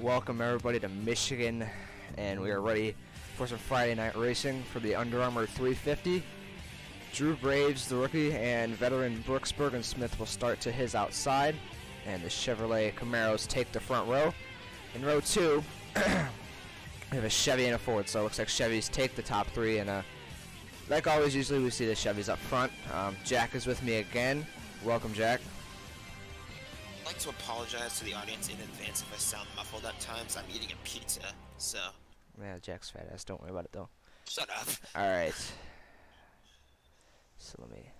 Welcome everybody to Michigan, and we are ready for some Friday night racing for the Under Armour 350. Drew Graves, the rookie, and veteran Brooks Bergensmith will start to his outside, and the Chevrolet Camaros take the front row. In row 2, we have a Chevy and a Ford, so it looks like Chevys take the top three, and like always, usually we see the Chevys up front. Jack is with me again. Welcome, Jack. I'd like to apologize to the audience in advance if I sound muffled at times. I'm eating a pizza, so... Yeah, Jack's fat ass. Don't worry about it, though. Shut up. Alright. So let me...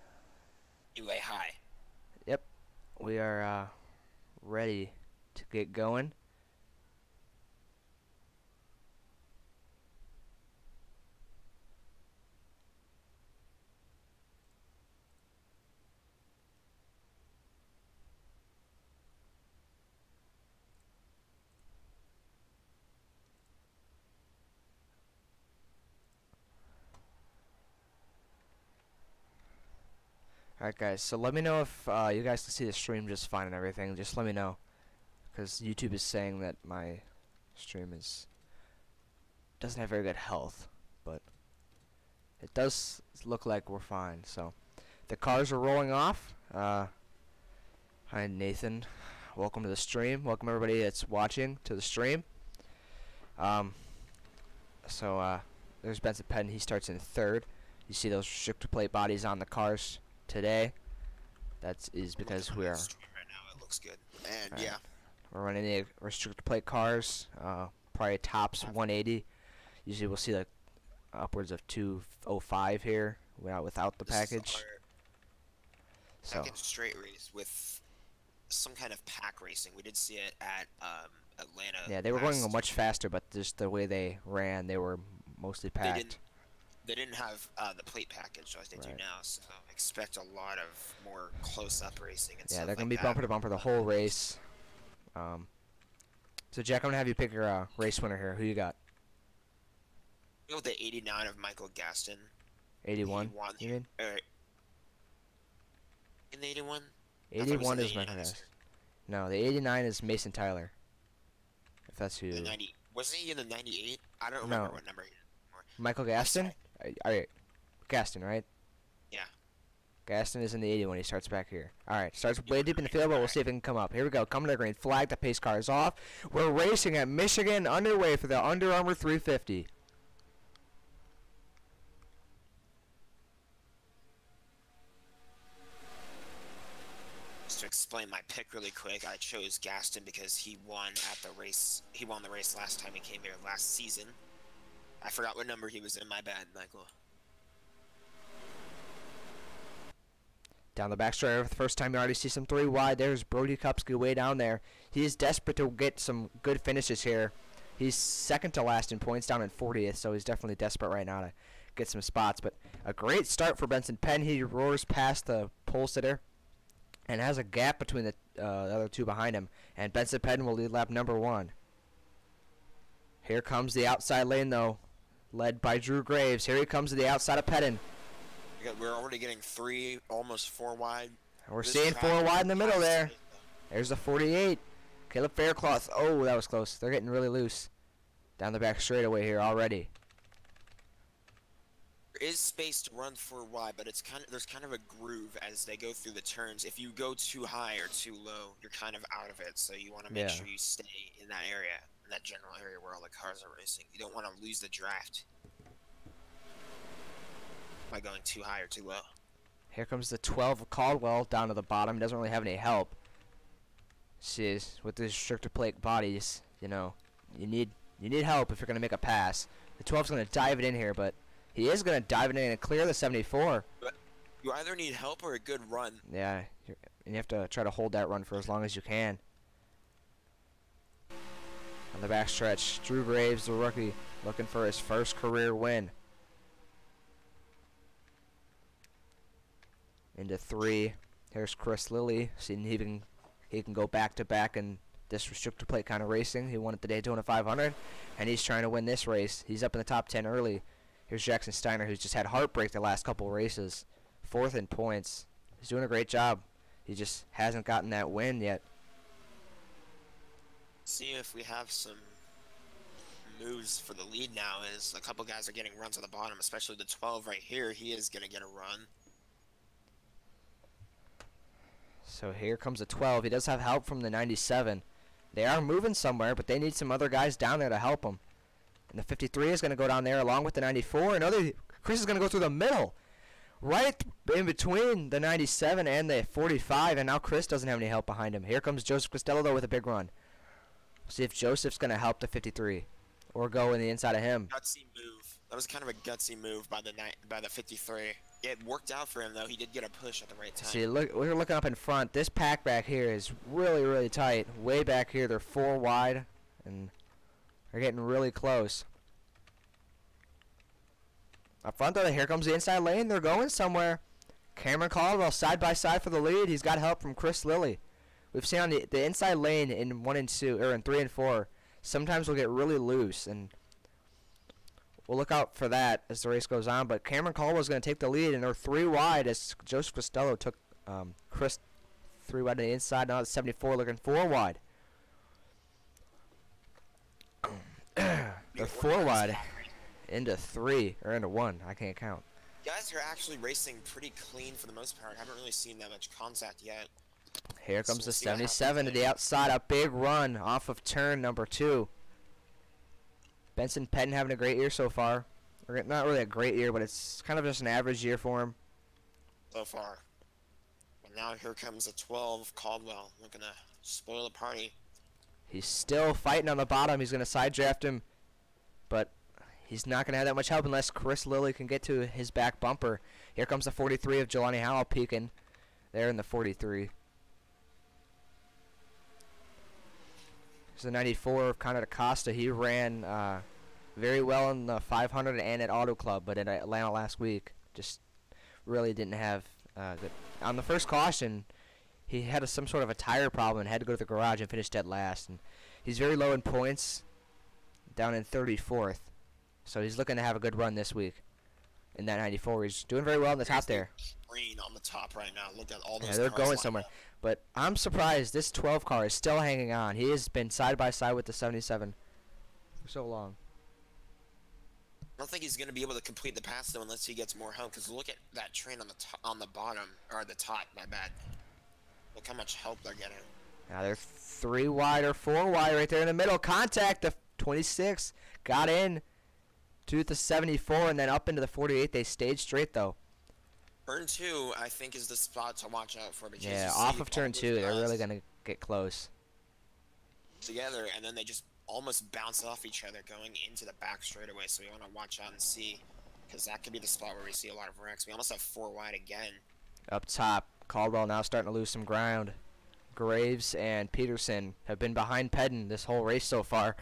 Anyway, hi. Yep. We are ready to get going. Alright guys, so let me know if you guys can see the stream just fine and everything. Just let me know, because YouTube is saying that my stream doesn't have very good health, but it does look like we're fine. So the cars are rolling off. Hi Nathan, welcome to the stream. Welcome everybody that's watching to the stream. There's Benson Penn. He starts in third. You see those restrictor plate bodies on the cars today. That is because we are right now. It looks good, and right. Yeah, we're running the restrictor plate cars. Probably tops 180. Usually we'll see like upwards of 205 here without the package. So second straight race with some kind of pack racing. We did see it at Atlanta. Yeah, they were going much faster, but just the way they ran, they were mostly packed. They didn't have the plate package like they do now, so expect a lot of more close-up racing and stuff. Yeah, they're going to be bumper to bumper the whole race. So Jack, I'm going to have you pick your race winner here. Who you got? Go with the 89 of Michael Gaston. 81? You mean? In the 81? 81 is Michael Gaston. No, the 89 is Mason Tyler. If that's who. The 90. Wasn't he in the 98? I don't remember what number he is. Michael Gaston? Alright. Gaston, right? Yeah. Gaston is in the 80 when he starts back here. Alright, starts way deep in the field, but we'll see if it can come up. Here we go. Coming to the green flag. The pace car is off. We're racing at Michigan, underway for the Under Armour 350. Just to explain my pick really quick, I chose Gaston because he won at the race. He won the race last time he came here last season. I forgot what number he was in. My bad, Michael. Down the back straight for the first time, you already see some 3 wide. There's Brody Kupski way down there. He is desperate to get some good finishes here. He's second to last in points, down in 40th, so he's definitely desperate right now to get some spots. But a great start for Benson Penn. He roars past the pole sitter and has a gap between the other two behind him. And Benson Penn will lead lap number 1. Here comes the outside lane, though, led by Drew Graves. Here he comes to the outside of Pettin. We're already getting 3, almost 4 wide. We're seeing 4 wide in the middle there. There's the 48. Caleb Faircloth. Oh, that was close. They're getting really loose. Down the back straightaway here already. There is space to run 4 wide, but there's kind of a groove as they go through the turns. If you go too high or too low, you're kind of out of it. So you want to make sure you stay in that area, in that general area where all the cars are racing. You don't want to lose the draft by going too high or too low. Here comes the 12 of Caldwell down to the bottom. He doesn't really have any help. See, with the restrictor plate bodies, you know, you need help if you're going to make a pass. The 12's going to dive it in here, but he is going to dive it in and clear the 74. But you either need help or a good run. Yeah, and you have to try to hold that run for as long as you can. On the back stretch, Drew Graves, the rookie, looking for his first career win. Into 3. Here's Chris Lilly. Seeing he can go back to back in this restrictor plate kind of racing. He won at the Daytona 500, and he's trying to win this race. He's up in the top 10 early. Here's Jackson Steiner, who's just had heartbreak the last couple races. 4th in points. He's doing a great job. He just hasn't gotten that win yet. See if we have some moves for the lead now. Is a couple guys are getting runs on the bottom, especially the 12 right here. He is going to get a run. So here comes a 12. He does have help from the 97. They are moving somewhere, but they need some other guys down there to help them. And the 53 is going to go down there along with the 94. Chris is going to go through the middle, right in between the 97 and the 45, and now Chris doesn't have any help behind him. Here comes Joseph Costello, though, with a big run. See if Joseph's going to help the 53 or go in the inside of him. Gutsy move. That was kind of a gutsy move by the 53. It worked out for him, though. He did get a push at the right time. See, look, we're looking up in front. This pack back here is really, really tight. Way back here, they're 4 wide, and they're getting really close. Up front, though, here comes the inside lane. They're going somewhere. Cameron Caldwell side by side for the lead. He's got help from Chris Lilly. We've seen on the inside lane in 1 and 2 or in 3 and 4. Sometimes we'll get really loose, and we'll look out for that as the race goes on. But Cameron Caldwell's going to take the lead, and they're 3 wide as Joseph Costello took Chris 3 wide on the inside. Now it's 74 looking 4 wide. They're 4 wide into 3 or into 1. I can't count. Guys are actually racing pretty clean for the most part. I haven't really seen that much contact yet. Here comes the 77 to the outside. A big run off of turn number 2. Benson Pettin having a great year so far. Or not really a great year, but it's kind of just an average year for him. So far. And now here comes a 12 Caldwell looking to spoil the party. He's still fighting on the bottom. He's going to side draft him. But he's not going to have that much help unless Chris Lilly can get to his back bumper. Here comes the 43 of Jelani Howell peeking there in the 43. There's the 94 of Conor DaCosta. He ran very well in the 500 and at Auto Club, but in Atlanta last week just really didn't have good. On the first caution, he had some sort of a tire problem and had to go to the garage and finish dead last. And he's very low in points, down in 34th. So he's looking to have a good run this week in that 94. He's doing very well in the top there. Green on the top right now. Look at all those. Yeah, they're going somewhere. But I'm surprised this 12 car is still hanging on. He has been side by side with the 77 for so long. I don't think he's going to be able to complete the pass though unless he gets more help. Because look at that train on the bottom or the top. My bad. Look how much help they're getting. Now they're 3 wide or 4 wide right there in the middle. Contact. The 26 got in to the 74 and then up into the 48. They stayed straight though. Turn 2, I think, is the spot to watch out for. Because yeah, off of turn 2, they're really going to get close. Together, and then they just almost bounce off each other going into the back straightaway. So we want to watch out and see, because that could be the spot where we see a lot of wrecks. We almost have 4 wide again. Up top, Caldwell now starting to lose some ground. Graves and Peterson have been behind Pedden this whole race so far.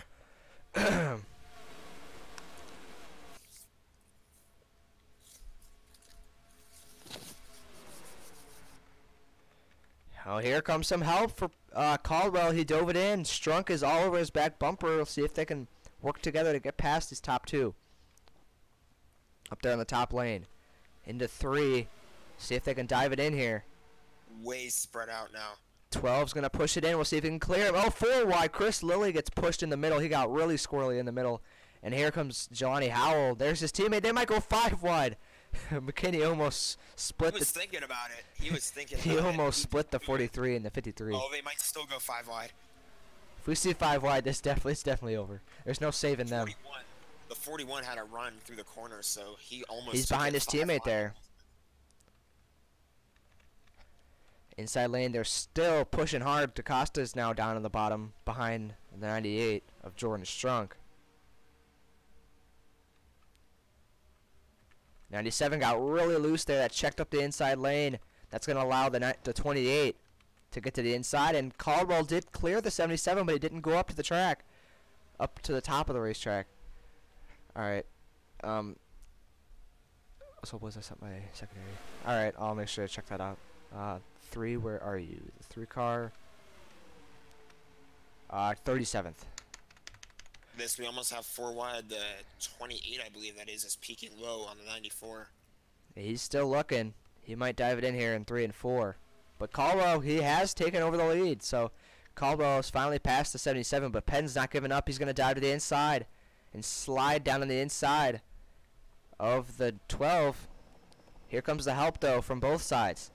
Oh, here comes some help for Caldwell. He dove it in. Strunk is all over his back bumper. We'll see if they can work together to get past his top 2. Up there in the top lane. Into 3. See if they can dive it in here. Way spread out now. 12's going to push it in. We'll see if he can clear him. Oh, 4 wide. Chris Lilly gets pushed in the middle. He got really squirrely in the middle. And here comes Jelani Howell. There's his teammate. They might go 5 wide. McKinney almost split. He was thinking about it. He was thinking he about almost it. split the 43 and the 53. Oh, they might still go 5 wide. If we see 5 wide, it's definitely over. There's no saving them. The 41 had a run through the corner, so he almost. He's behind his teammate there. Inside lane, they're still pushing hard. DaCosta's now down in the bottom behind the 98 of Jordan Strunk. 97 got really loose there. That checked up the inside lane. That's going to allow the 28 to get to the inside. And Caldwell did clear the 77, but he didn't go up to the track. Up to the top of the racetrack. All right. So was I set my secondary? All right, I'll make sure to check that out. 3, where are you? The 3 car. 37th. We almost have 4 wide. The 28, I believe that is peaking low on the 94. He's still looking. He might dive it in here in 3 and 4. But Caldwell, he has taken over the lead. So Caldwell has finally passed the 77, but Penn's not giving up. He's going to dive to the inside and slide down on the inside of the 12. Here comes the help, though, from both sides.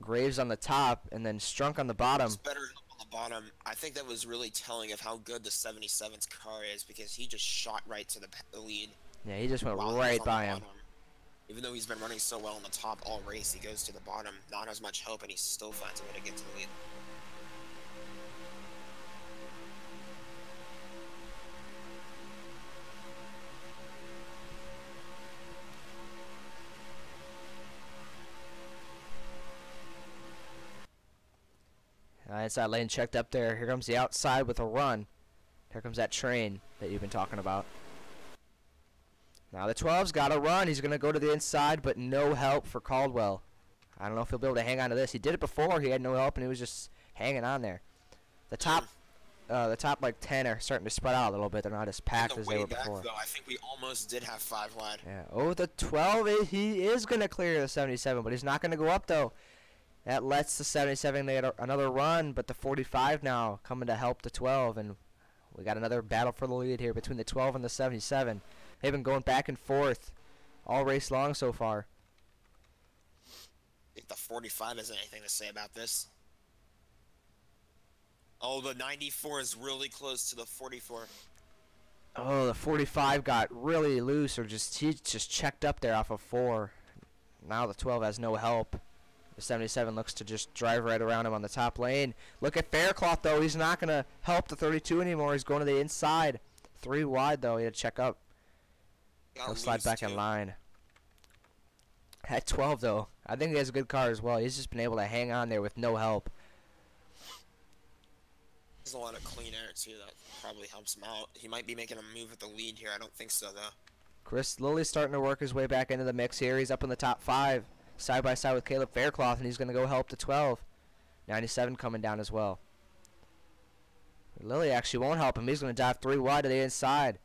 Graves on the top and then Strunk on the bottom. It's better on the bottom. I think that was really telling of how good the 77's car is, because he just shot right to the lead. Yeah, he just went right by him. Even though he's been running so well on the top all race, he goes to the bottom, not as much help, and he still finds a way to get to the lead. Inside lane checked up there. Here comes the outside with a run. Here comes that train that you've been talking about. Now the 12's got a run. He's going to go to the inside, but no help for Caldwell. I don't know if he'll be able to hang on to this. He did it before. He had no help, and he was just hanging on there. The top like 10 are starting to spread out a little bit. They're not as packed as they were before. Though, I think we almost did have 5 wide. Yeah. Oh, the 12, he is going to clear the 77, but he's not going to go up, though. That lets the 77 get another run, but the 45 now coming to help the 12, and we got another battle for the lead here between the 12 and the 77. They've been going back and forth all race long so far. I think the 45 has anything to say about this. Oh, the 94 is really close to the 44. Oh, the 45 got really loose, or he just checked up there off of 4. Now the 12 has no help. The 77 looks to just drive right around him on the top lane. Look at Faircloth, though. He's not going to help the 32 anymore. He's going to the inside. 3 wide, though. He had to check up. He'll slide back in line. At 12, though, I think he has a good car as well. He's just been able to hang on there with no help. There's a lot of clean air, too. That probably helps him out. He might be making a move at the lead here. I don't think so, though. Chris Lilly's starting to work his way back into the mix here. He's up in the top 5. Side by side with Caleb Faircloth, and he's going to go help the 12. 97 coming down as well. Lilly actually won't help him. He's going to dive 3 wide to the inside.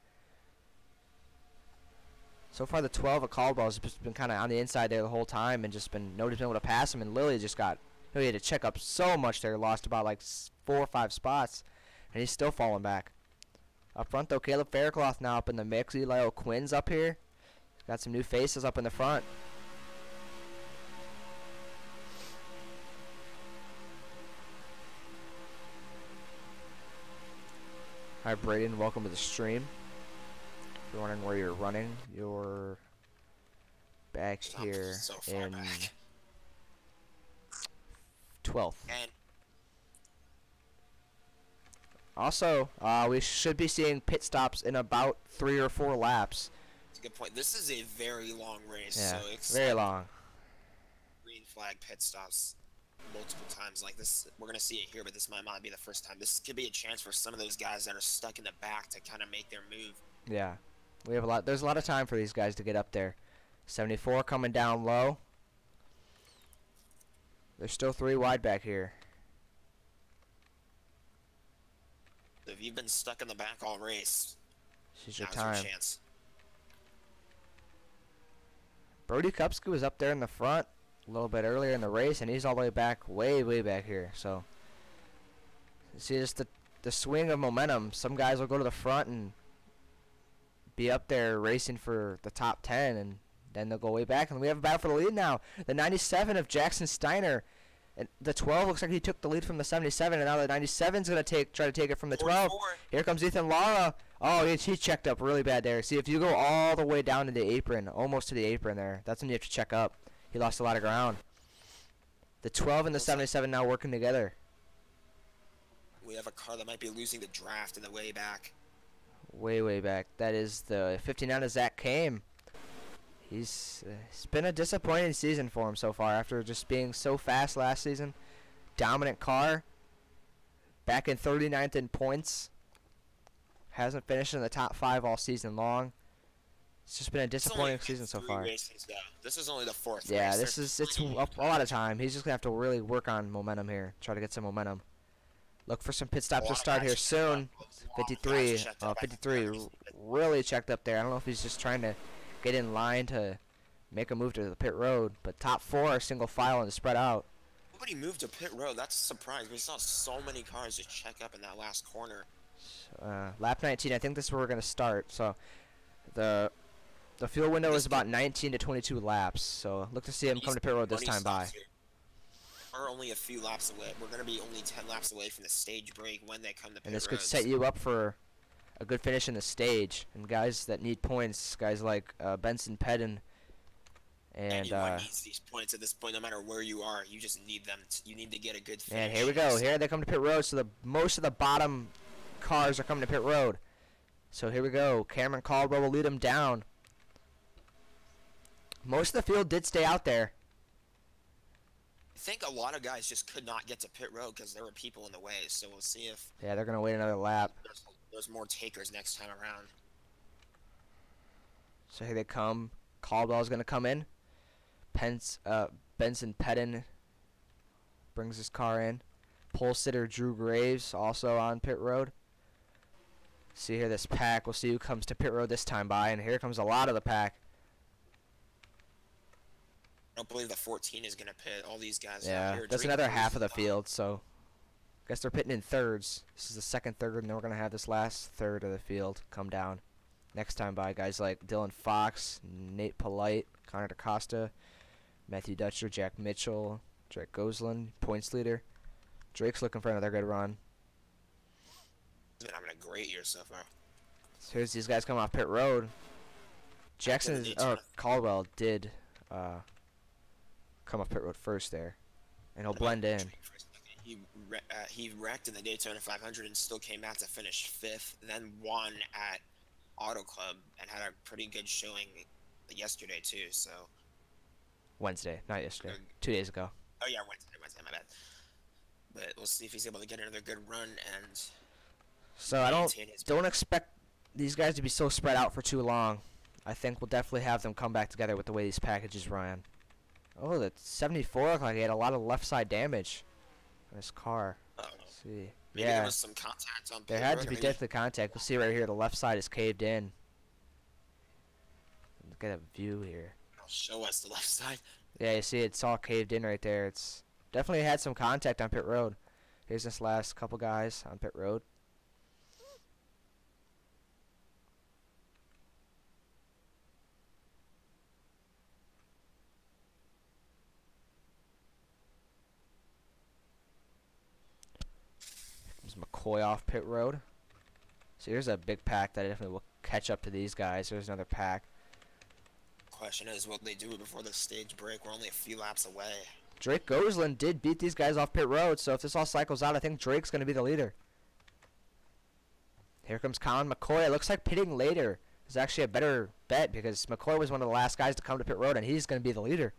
So far, the 12 of Caldwell has been kind of on the inside there the whole time and just been nobody's been able to pass him. And Lilly just got, he had to check up so much there, lost about like 4 or 5 spots, and he's still falling back. Up front, though, Caleb Faircloth now up in the mix. Eli O'Quinn's up here. Got some new faces up in the front. Hi Braden, welcome to the stream. If you're wondering where you're running, you're back here so far in back. 12th. And Also, we should be seeing pit stops in about 3 or 4 laps. that's a good point. This is a very long race, Yeah, so it's very long. green flag pit stops multiple times like this. We're gonna see it here, but this might not be the first time. This could be a chance for some of those guys that are stuck in the back to kind of make their move. Yeah, we have a lot. There's a lot of time for these guys to get up there. 74 coming down low. There's still 3 wide back here. So if you've been stuck in the back all race, This is your now's time. your chance. Brody Kupski was up there in the front a little bit earlier in the race, and he's all the way back, way back here. So, see, just the swing of momentum. Some guys will go to the front and be up there racing for the top 10, and then they'll go way back. And we have a battle for the lead now. The 97 of Jackson Steiner. And the 12 looks like he took the lead from the 77, and now the 97's going to try to take it from the 12. 44. Here comes Ethan Lara. Oh, he checked up really bad there. See, if you go all the way down to the apron, almost to the apron there, that's when you have to check up. He lost a lot of ground. The 12 and the 77 now working together. We have a car that might be losing the draft in the way back. Way back. That is the 59 of Zach Kame. It's been a disappointing season for him so far after just being so fast last season. Dominant car. Back in 39th in points. Hasn't finished in the top 5 all season long. It's just been a disappointing season so far. This is only the 4th Yeah, race. it's a lot of time. He's just going to have to really work on momentum here. Try to get some momentum. Look for some pit stops to start here soon. 53 really checked up there. I don't know if he's just trying to get in line to make a move to the pit road. But top 4 are single file and spread out. Nobody moved to pit road. That's a surprise. We saw so many cars just check up in that last corner. Lap 19. I think this is where we're gonna start. So the fuel window is about 19 to 22 laps. So look to see him come to pit road this time by. We're only a few laps away. We're gonna be only 10 laps away from the stage break when they come to pit And this roads. could set you up for a good finish in the stage. And guys that need points, guys like Benson Pedden. And anyone needs these points at this point, no matter where you are. You just need them. You need to get a good finish. And here we go. Here they come to pit road. So most of the bottom cars are coming to pit road. So here we go. Cameron Caldwell will lead them down. Most of the field did stay out there. I think a lot of guys just could not get to pit road because there were people in the way. So we'll see if Yeah, they're gonna wait another lap. there's more takers next time around. So here they come. Caldwell's gonna come in. Benson Pedden brings his car in. Pole sitter Drew Graves also on pit road. See here this pack. We'll see who comes to pit road this time by. And here comes a lot of the pack. I don't believe the 14 is going to pit. All these guys out Yeah, here. that's another half of the field. So I guess they're pitting in thirds. This is the second third, and then we're going to have this last third of the field come down. Next time by guys like Dylan Fox, Nate Polite, Connor DaCosta, Matthew Dutcher, Jack Mitchell, Drake Gosselin, points leader. Drake's looking for another good run. He's been having a great year so far. So here's these guys coming off pit road. Caldwell did come off pit road first there, and he'll blend in. He wrecked in the Daytona 500 and still came back to finish 5th, then won at Auto Club and had a pretty good showing yesterday too. So Wednesday, not yesterday. 2 days ago. Oh yeah, Wednesday, my bad. But we'll see if he's able to get another good run and. So I don't expect these guys to be so spread out for too long. I think we'll definitely have them come back together with the way these packages ran. Oh, that 74 looked like he had a lot of left side damage on his car. Let's see. Maybe there was some contact on there had to be definitely contact. We'll see right here. The left side is caved in. Look at a view here. Show us the left side. Yeah, you see it's all caved in right there. It's definitely had some contact on pit road. Here's this last couple guys on pit road. McCoy off pit road. So here's a big pack that definitely will catch up to these guys. There's another pack. Question is, will they do it before the stage break? We're only a few laps away. Drake Gosselin did beat these guys off pit road, so if this all cycles out, I think Drake's going to be the leader. Here comes Colin McCoy. It looks like pitting later is actually a better bet because McCoy was one of the last guys to come to pit road, and he's going to be the leader.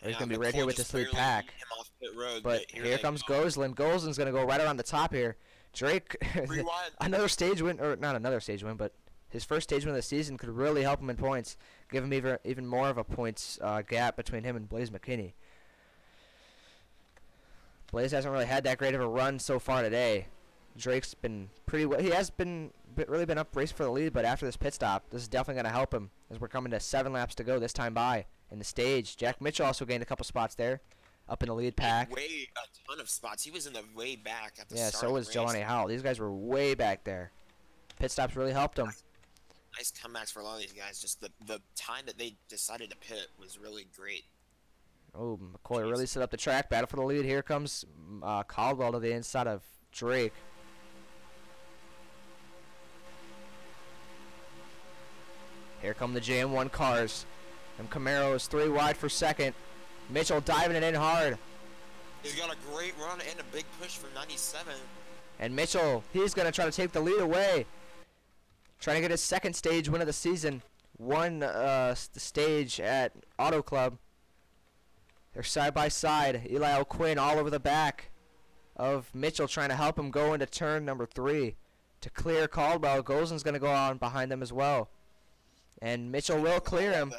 He's going to be right here with this lead pack. But here comes Gosselin. Gosselin's going to go right around the top here. Drake, another stage win, or not another stage win, but his first stage win of the season could really help him in points, give him even more of a points gap between him and Blaze McKinney. Blaze hasn't really had that great of a run so far today. Drake's been pretty well. He has really been up racing for the lead, but after this pit stop, this is definitely going to help him as we're coming to 7 laps to go this time by in the stage. Jack Mitchell also gained a couple spots there, up in the lead pack. A ton of spots. He was in the way back at the start. Yeah, so was race. Jelani Howell. These guys were way back there. Pit stops really helped him. Nice comebacks for a lot of these guys. Just the time that they decided to pit was really great. Oh, McCoy really set up the track. Battle for the lead. Here comes Caldwell to the inside of Drake. Here come the JM1 cars. And Camaro's 3 wide for second. Mitchell diving it in hard. He's got a great run and a big push from 97. And Mitchell, he's going to try to take the lead away. Trying to get his second stage win of the season. Won the stage at Auto Club. They're side by side. Eli O'Quinn all over the back of Mitchell, trying to help him go into turn number 3 to clear Caldwell. Gosselin's going to go on behind them as well. And Mitchell will clear him.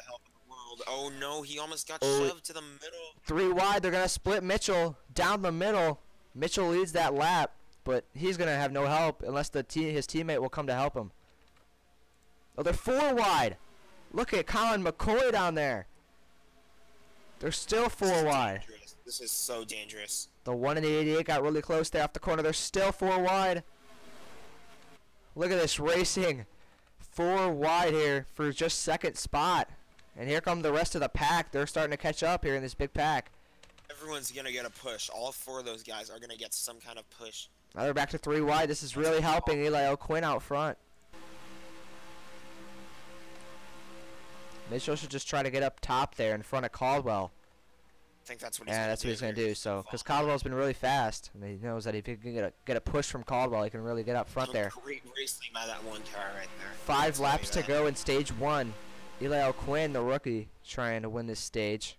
Oh no, he almost got shoved to the middle. 3 wide. They're going to split Mitchell down the middle. Mitchell leads that lap, but he's going to have no help unless his teammate will come to help him. Oh, they're 4 wide. Look at Colin McCoy down there. They're still 4 wide. Dangerous. This is so dangerous. The one in the 88 got really close there off the corner. They're still 4 wide. Look at this racing. 4 wide here for just second spot. And here come the rest of the pack. They're starting to catch up here in this big pack. Everyone's going to get a push. All 4 of those guys are going to get some kind of push. Now they're back to 3 wide. This is really helping Eli O'Quinn out front. Mitchell should just try to get up top there in front of Caldwell. I think that's what he's going to do. So, because Caldwell's been really fast, and he knows that if he can get a push from Caldwell, he can really get up front there. Great racing by that one car right there. 5 laps to go in stage 1. Eli O'Quinn, the rookie, trying to win this stage.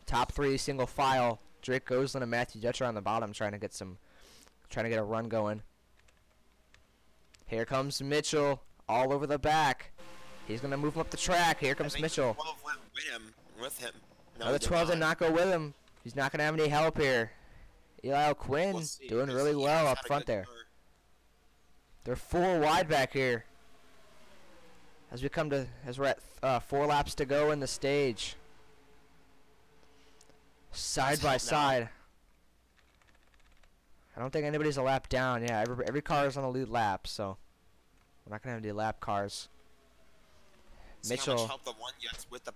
Top 3 single file. Drake Gosselin and Matthew Dutcher on the bottom, trying to get a run going. Here comes Mitchell, all over the back. He's gonna move him up the track. Here comes Mitchell. 12 went with him. No, the 12 did not go with him. He's not gonna have any help here. Eli O'Quinn doing really well up front there. They're 4 wide back here. As we're at 4 laps to go in the stage. Side by side. I don't think anybody's a lap down. Yeah, every car is on the lead lap, so we're not gonna have any lap cars. Mitchell.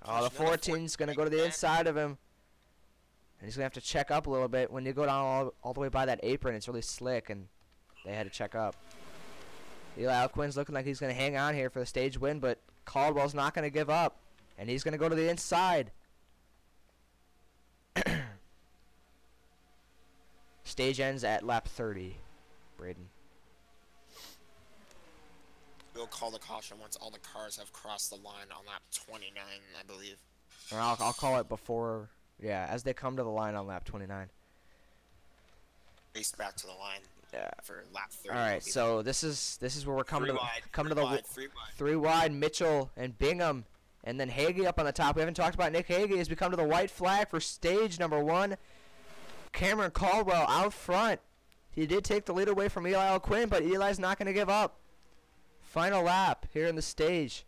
Oh, the 14's gonna go to the inside of him, and he's gonna have to check up a little bit. When you go down all the way by that apron, it's really slick, and they had to check up. Eli O'Quinn's looking like he's gonna hang on here for the stage win, but Caldwell's not gonna give up, and he's gonna go to the inside. Stage ends at lap 30, Braden. We'll call the caution once all the cars have crossed the line on lap 29, I believe. Or I'll call it before, yeah, as they come to the line on lap 29. Race back to the line. Yeah. For lap 30. All right, so this is where we're coming to the 3 wide. Mitchell and Bingham, and then Hagee up on the top. We haven't talked about Nick Hagee as we come to the white flag for stage number 1. Cameron Caldwell out front. He did take the lead away from Eli O'Quinn, but Eli's not going to give up. Final lap here in the stage.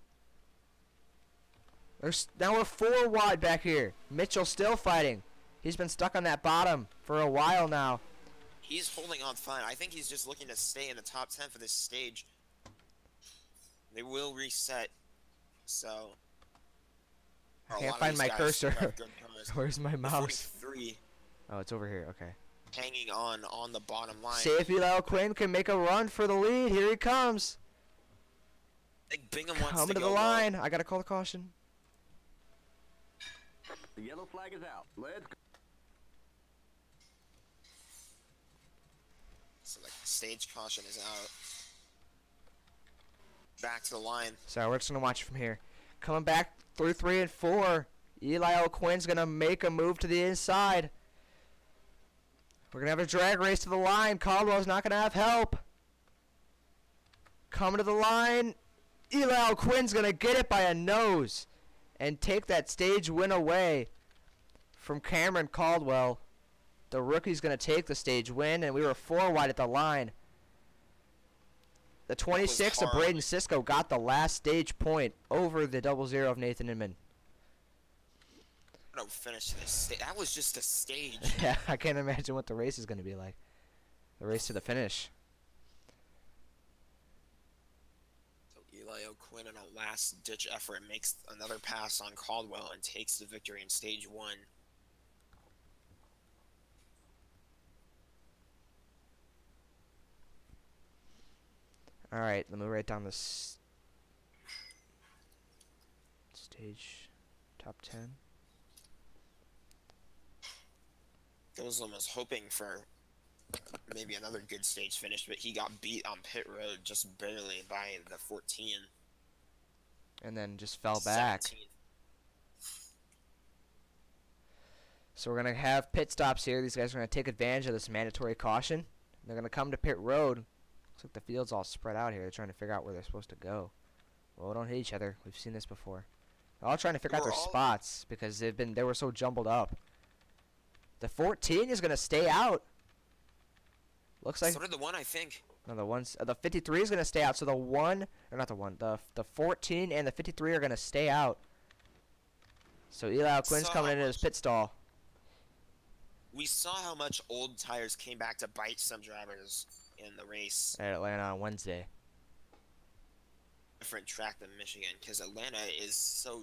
Now we're 4 wide back here. Mitchell still fighting. He's been stuck on that bottom for a while now. He's holding on fine. I think he's just looking to stay in the top 10 for this stage. They will reset, so... I can't find my cursor. Where's my mouse? 43. Oh, it's over here. Okay. Hanging on the bottom line. See if Eli O'Quinn can make a run for the lead. Here he comes. I think Bingham wants Coming to the line. I gotta call the caution. The yellow flag is out. Let's go. So the stage caution is out. Back to the line. So we're just gonna watch it from here. Coming back through 3 and 4. Eli O'Quinn's gonna make a move to the inside. We're gonna have a drag race to the line. Caldwell's not gonna have help. Coming to the line. Eli O'Quinn's gonna get it by a nose and take that stage win away from Cameron Caldwell. The rookie's gonna take the stage win, and we were 4 wide at the line. The 26 of Braden Cisco got the last stage point over the 00 of Nathan Inman. No finish to this. That was just a stage. Yeah, I can't imagine what the race is going to be like. The race to the finish. So Eli O'Quinn in a last-ditch effort makes another pass on Caldwell and takes the victory in stage 1. All right, let me write down this stage top 10. Gosselin was hoping for maybe another good stage finish, but he got beat on pit road just barely by the 14. And then just fell back. 17th. So we're going to have pit stops here. These guys are going to take advantage of this mandatory caution. They're going to come to pit road. Looks like the field's all spread out here. They're trying to figure out where they're supposed to go. Well, don't hit each other. We've seen this before. They're all trying to figure out their spots because they were so jumbled up. The 14 is going to stay out. Looks like so did the 1, I think. No, the 53 is gonna stay out. So the one, or not the one, the 14 and the 53 are gonna stay out. So Eli Quinn's coming into his pit stall. We saw how much old tires came back to bite some drivers in the race. At Atlanta on Wednesday. Different track than Michigan, because Atlanta is so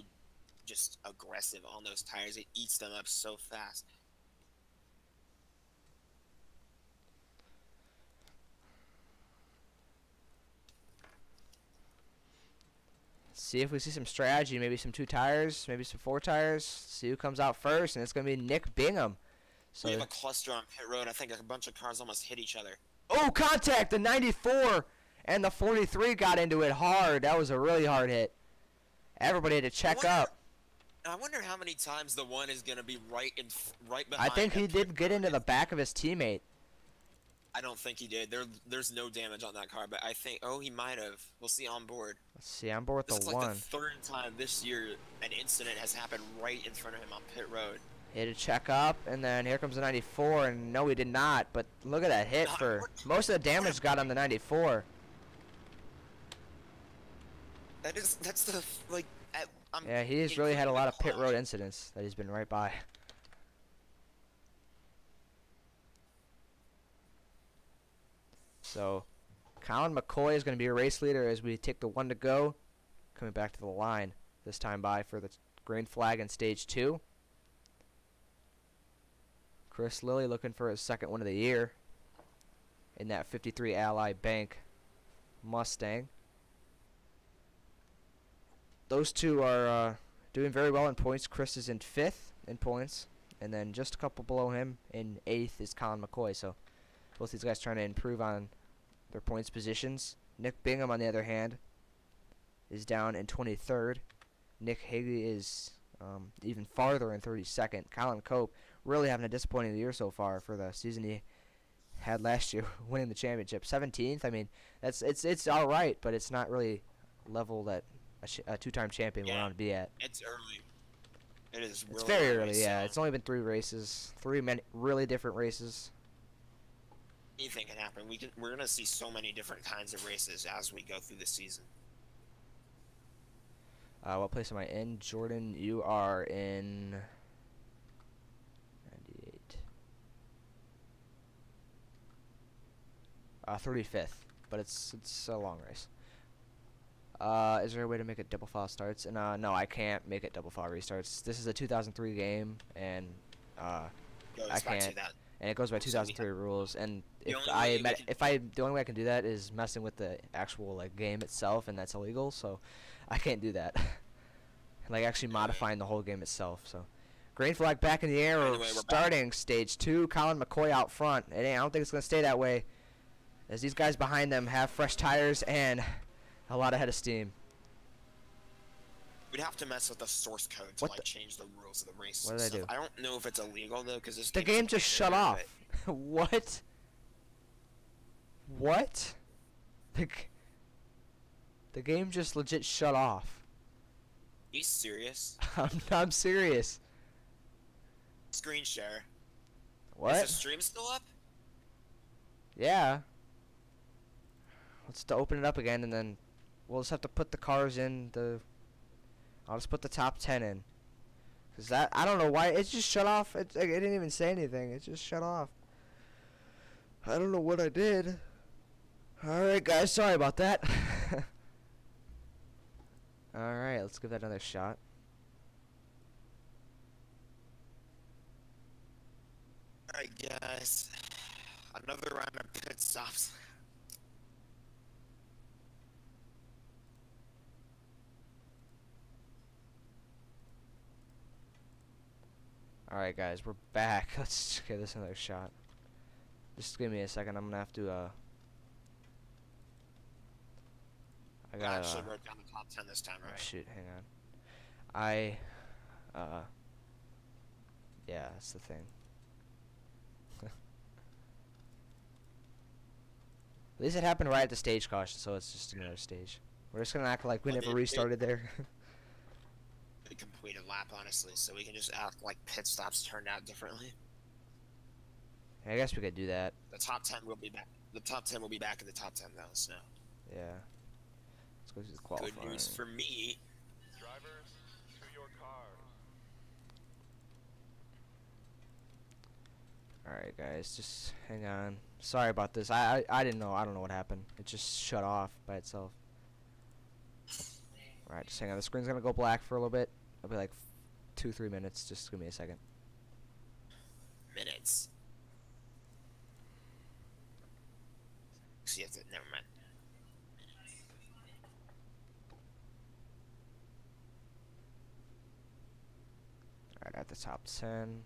just aggressive on those tires. It eats them up so fast. See if we see some strategy, maybe some 2 tires, maybe some 4 tires. See who comes out first, and it's gonna be Nick Bingham. So we have a cluster on pit road. I think a bunch of cars almost hit each other. Oh, contact! The 94 and the 43 got into it hard. That was a really hard hit. Everybody had to check up. I wonder how many times the one is gonna be right behind. I think he did get into the back of his teammate. I don't think he did. There's no damage on that car, but I think he might have. We'll see on board. Let's see on board This the is one. like the 3rd time this year an incident has happened right in front of him on pit road. He had to check up, and then here comes the 94, and no, he did not. But look at that hit for most of the damage got on the 94. That's the like. Yeah, he has really had a lot of pit road incidents that he's been right by. So, Colin McCoy is going to be a race leader as we take the 1 to go. Coming back to the line this time by for the green flag in stage 2. Chris Lilly looking for his 2nd win of the year in that 53 Ally Bank Mustang. Those two are doing very well in points. Chris is in 5th in points, and then just a couple below him in 8th is Colin McCoy. So both these guys trying to improve on their points positions. Nick Bingham, on the other hand, is down in 23rd. Nick Haley is even farther in 32nd. Colin Cope really having a disappointing year so far for the season he had last year, winning the championship. 17th. I mean, it's all right, but it's not really level that a 2-time champion will want to be at. It's early. It is. It's very early. Yeah, it's only been 3 races, 3 really different races. Anything can happen. We're gonna see so many different kinds of races as we go through the season. What place am I in? Jordan, you are in 98. 35th, but it's a long race. Is there a way to make it double file starts? And no, I can't make it double file restarts. This is a 2003 game, and I can't. And it goes by 2003 rules. And the only way I can do that is messing with the actual game itself, and that's illegal. So I can't do that. Like actually modifying the whole game itself. So green flag back in the air. Anyway, we're starting stage 2. Colin McCoy out front. I don't think it's gonna stay that way, as these guys behind them have fresh tires and a lot of head of steam. We'd have to mess with the source code to change the rules of the race. What did I do? I don't know if it's illegal though, because the game just shut off. What? What? The game just legit shut off. Are you serious? I'm serious. Screen share. What? Is the stream still up? Yeah. Let's open it up again, and then we'll just have to put the cars in the. I'll just put the top 10 in. Cause that I don't know why it just shut off. It didn't even say anything. It just shut off. I don't know what I did. All right, guys. Sorry about that. All right, let's give that another shot. All right, guys. Another round of pit stops. Alright guys, we're back. Let's give this another shot. Just give me a second. I'm gonna have to I actually wrote down the top 10 this time, right? Oh, shoot, hang on. Yeah, that's the thing. At least it happened right at the stage caution, so it's just another stage. We're just gonna act like we never restarted there. Completed lap, honestly, so we can just act like pit stops turned out differently. I guess we could do that. The top 10 will be back. The top 10 will be back in the top 10 though. So. Yeah. Let's go through the qualifying. Good news for me. Drivers, to your cars. Alright guys, just hang on. Sorry about this. I didn't know. I don't know what happened. It just shut off by itself. Alright, just hang on. The screen's gonna go black for a little bit. It'll be like 2-3 minutes. Just give me a second. Minutes. So you have to, never mind. Alright, at the top 10.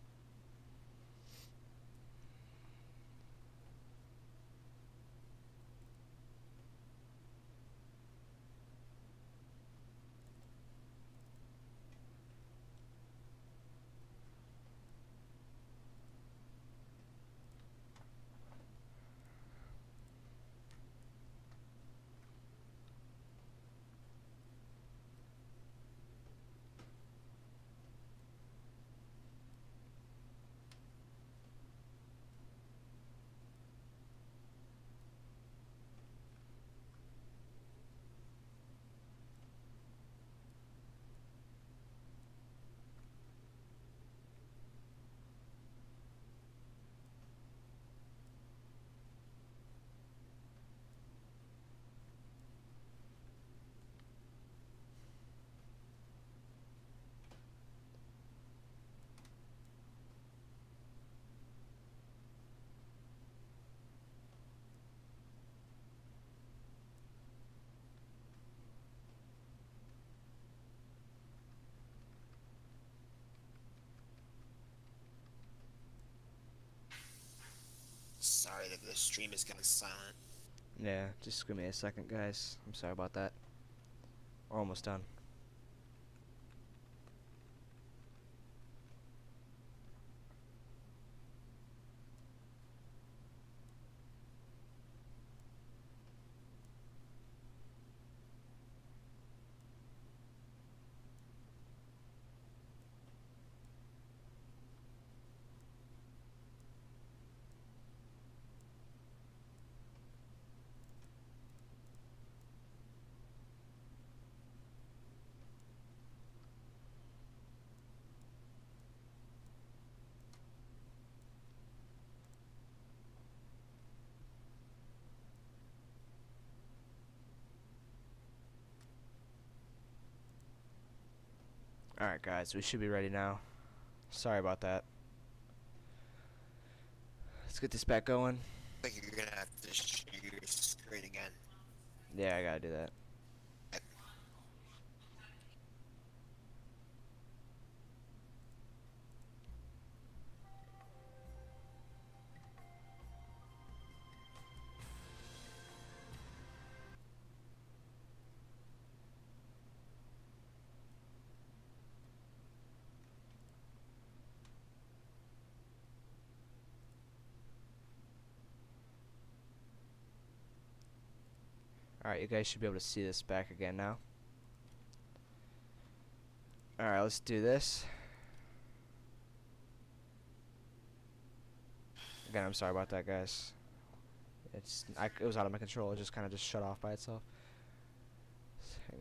Sorry that the stream has gone silent. Yeah, just give me a second, guys. I'm sorry about that. We're almost done. Alright guys, we should be ready now. Sorry about that. Let's get this back going. I think you're gonna have to share your screen again. Yeah, I gotta do that. Alright, you guys should be able to see this back again now. Alright, let's do this. Again, I'm sorry about that, guys. It was out of my control. It just kind of just shut off by itself. Just hang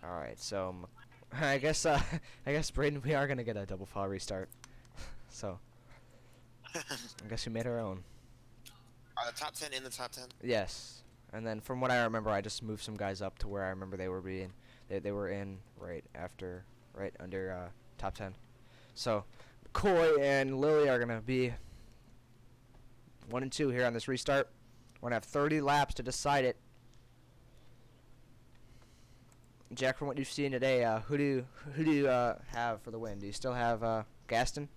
on. Alright, so I guess Braden, we are gonna get a double file restart. So I guess we made our own. Are the top 10 in the top 10? Yes. And then from what I remember, I just moved some guys up to where I remember they were being. They were in right under top 10. So Coy and Lily are gonna be 1 and 2 here on this restart. We're gonna have 30 laps to decide it. Jack, from what you've seen today, who do you have for the win? Do you still have Gaston,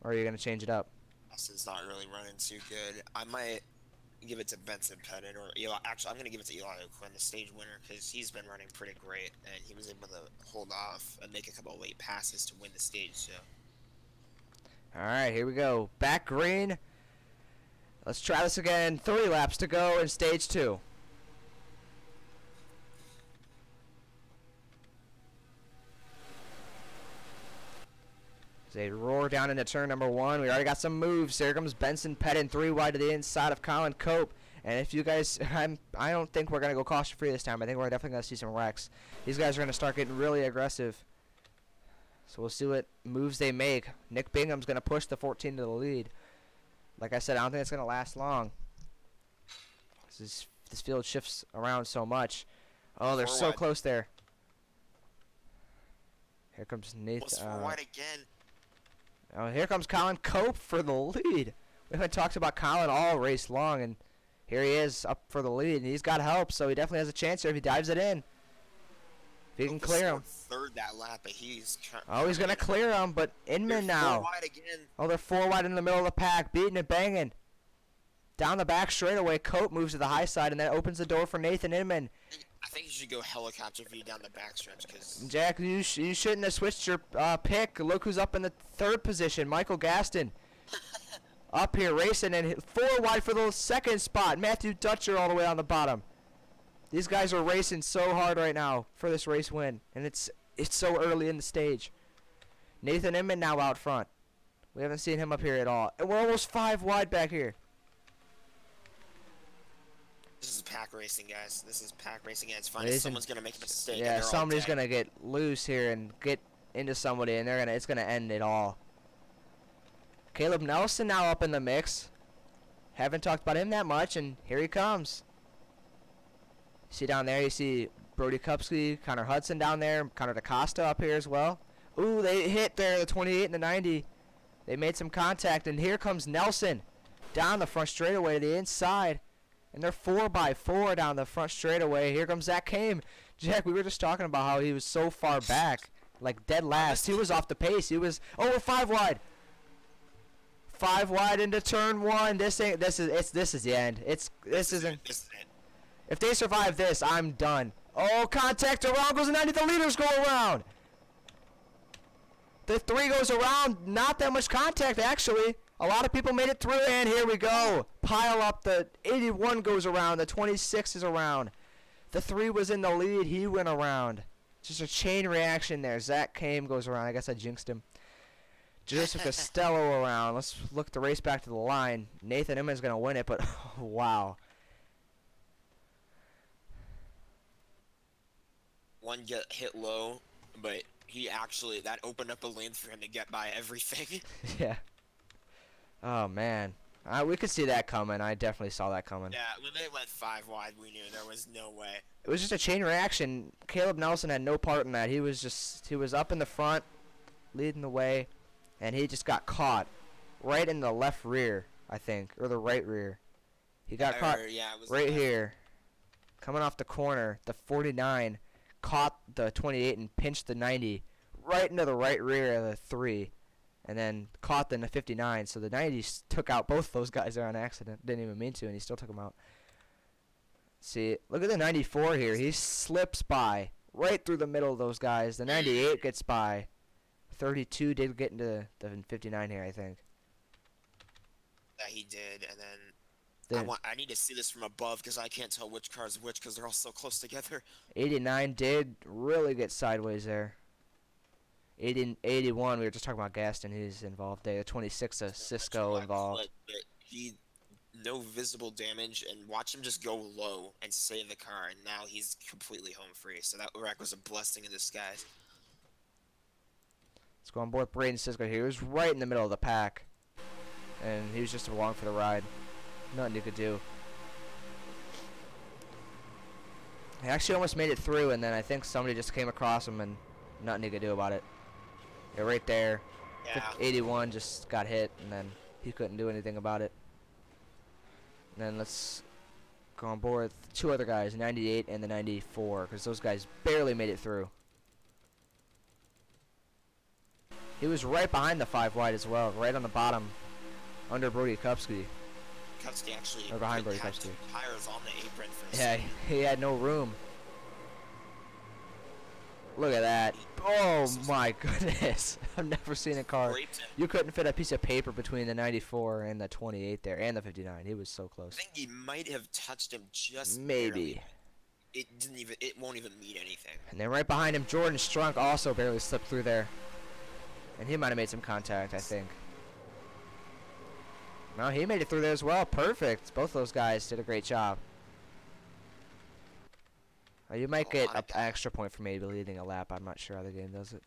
or are you gonna change it up? Gaston's not really running too good. I might give it to Benson Pettit, or Eli. Actually, I'm gonna give it to Eli O'Quinn, the stage winner, because he's been running pretty great, and he was able to hold off and make a couple of late passes to win the stage. So. All right, here we go. Back green. Let's try this again. 3 laps to go in stage 2. They roar down into turn number 1. We already got some moves. Here comes Benson Pettin 3 wide to the inside of Colin Cope. And if you guys, I don't think we're going to go caution free this time. I think we're definitely going to see some wrecks. These guys are going to start getting really aggressive. So we'll see what moves they make. Nick Bingham's going to push the 14 to the lead. Like I said, I don't think it's going to last long. This field shifts around so much. Oh, they're so close there. Here comes Nathan. Wide again. Oh, here comes Colin Cope for the lead. We haven't talked about Colin all race long, and here he is up for the lead. And he's got help, so he definitely has a chance here if he dives it in. If he can clear him. Third that lap, but he's going to clear him, but Inman now. 4 wide again. Oh, they're 4 wide in the middle of the pack, beating and banging. Down the back straightaway, Cope moves to the high side, and that opens the door for Nathan Inman. I think you should go helicopter view down the backstretch, because Jack, you shouldn't have switched your pick. Look who's up in the 3rd position, Michael Gaston. Up here racing, and 4 wide for the 2nd spot. Matthew Dutcher all the way on the bottom. These guys are racing so hard right now for this race win, and it's so early in the stage. Nathan Inman now out front. We haven't seen him up here at all, and we're almost 5 wide back here. This is pack racing, guys. This is pack racing, and it's fun. Someone's gonna make a mistake. Yeah, somebody's gonna get loose here and get into somebody, and it's gonna end it all. Caleb Nelson now up in the mix. Haven't talked about him that much, and here he comes. See down there, you see Brody Kupski, Connor Hudson down there, Connor DaCosta up here as well. Ooh, they hit there, the 28 and the 90. They made some contact, and here comes Nelson down the front straightaway to the inside. And they're 4x4 down the front straightaway. Here comes Zach Kame. Jack, we were just talking about how he was so far back, like dead last. He was off the pace. He was, oh, we're 5 wide. 5 wide into turn 1. This is the end. This isn't. If they survive this, I'm done. Oh, contact around goes the 90. The leaders go around. The 3 goes around. Not that much contact, actually. A lot of people made it through, and here we go. Pile up. The 81 goes around. The 26 is around. The 3 was in the lead. He went around. Just a chain reaction there. Zach Kame goes around. I guess I jinxed him. Joseph Costello around. Let's look the race back to the line. Nathan Inman's going to win it, but oh, wow. One get hit low, but that opened up a lane for him to get by everything. Yeah. Oh, man. We could see that coming. I definitely saw that coming. Yeah, when they went 5 wide, we knew there was no way. It was just a chain reaction. Caleb Nelson had no part in that. He was up in the front, leading the way, and he just got caught right in the left rear, I think, or the right rear. He got caught right here, coming off the corner. The 49 caught the 28 and pinched the 90 right into the right rear of the 3. And then caught the 59, so the 90 took out both those guys there on accident. Didn't even mean to, and he still took them out. See, look at the 94 here. He slips by right through the middle of those guys. The 98 gets by. 32 did get into the 59 here, I think. Yeah, he did, and then I need to see this from above because I can't tell which car is which because they're all so close together. 89 did really get sideways there. 81, we were just talking about Gaston. He's involved there. 26, Cisco involved. No visible damage, and watch him just go low and save the car, and now he's completely home free. So that wreck was a blessing in disguise. Let's go on board Braden Cisco here. He was right in the middle of the pack, and he was just along for the ride. Nothing you could do. He actually almost made it through, and then I think somebody just came across him, and nothing you could do about it. Yeah, right there. Yeah. 81 just got hit, and then he couldn't do anything about it. And then let's go on board with 2 other guys, 98 and the 94, because those guys barely made it through. He was right behind the 5 wide as well, right on the bottom, under Brody Kupski. Kupski actually or behind Brody Kupski. Tires on the apron for yeah, he had no room. Look at that. Oh my goodness. I've never seen a car. You couldn't fit a piece of paper between the 94 and the 28 there, and the 59. He was so close. I think he might have touched him just maybe. Barely. It won't even mean anything. And then right behind him, Jordan Strunk also barely slipped through there. And he might have made some contact, I think. No, he made it through there as well. Perfect. Both those guys did a great job. You might get an extra point for maybe leading a lap. I'm not sure how the game does it.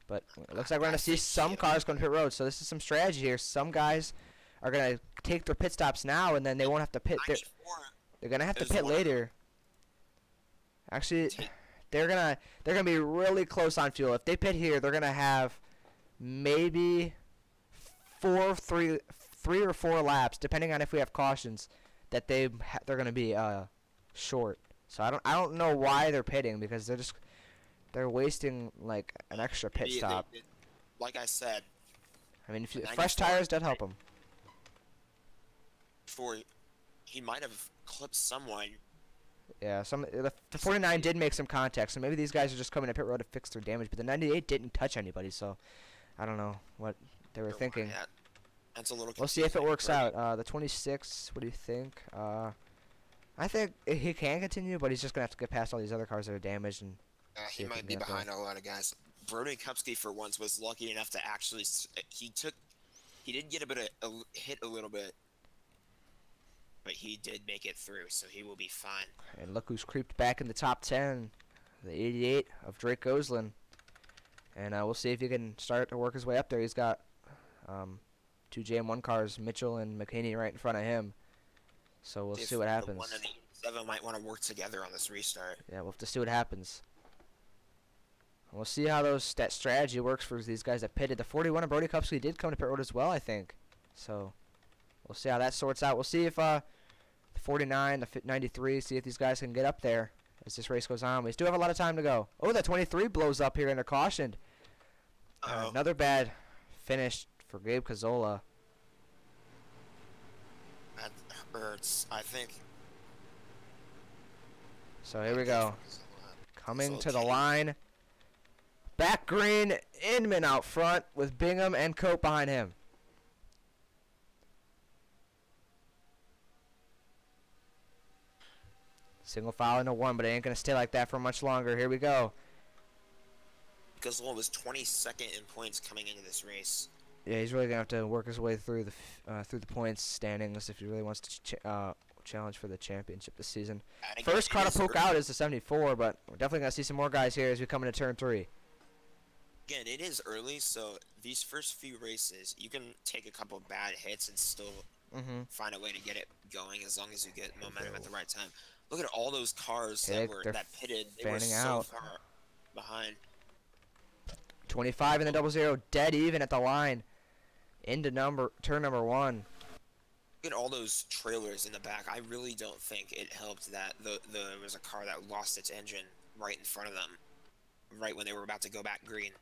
But it looks like we're going to see some cars going to pit road. So this is some strategy here. Some guys are going to take their pit stops now, and then they won't have to pit. They're going to have to pit later. Actually, they're gonna be really close on fuel. If they pit here, they're going to have maybe three or four laps, depending on if we have cautions, that they're going to be short. So I don't know why they're pitting, because they're wasting like an extra pit stop. Like I said, I mean, fresh tires does help them. He might have clipped someone. Yeah, the 49 did make some contact, so maybe these guys are just coming to pit road to fix their damage. But the 98 didn't touch anybody, so I don't know what they were thinking. That's a little. We'll see if it works out. The 26, what do you think? I think he can continue, but he's just gonna have to get past all these other cars that are damaged, and he might be behind a lot of guys. Brody Kupski, for once, was lucky enough to actually. He did get a bit of hit a little bit, but he did make it through, so he will be fine. And look who's creeped back in the top 10, the 88 of Drake Goslin, and we'll see if he can start to work his way up there. He's got two JM1 cars, Mitchell and McKinney, right in front of him. So we'll see what happens. The 1 and the 87 might want to work together on this restart. Yeah, we'll have to see what happens. We'll see how that strategy works for these guys that pitted. The 41 of Brody Kupski did come to pit road as well, I think. So we'll see how that sorts out. We'll see if the 49, the 93, see if these guys can get up there as this race goes on. We still have a lot of time to go. Oh, that 23 blows up here under caution. Another bad finish for Gabe Cazzola. That hurts, I think. So here we go. Coming to the line. Back green, Inman out front with Bingham and Cope behind him. Single file into one, but it ain't going to stay like that for much longer. Here we go. Gazzola was 22nd in points coming into this race. Yeah, he's really going to have to work his way through the points standings if he really wants to challenge for the championship this season. First car to poke out is the 74, but we're definitely going to see some more guys here as we come into turn 3. Again, it is early, so these first few races, you can take a couple of bad hits and still find a way to get it going as long as you get momentum at the right time. Look at all those cars that pitted. They were so far behind. 25 in the 00, dead even at the line. Into turn number 1. Look at all those trailers in the back. I really don't think it helped that there was a car that lost its engine right in front of them, right when they were about to go back green.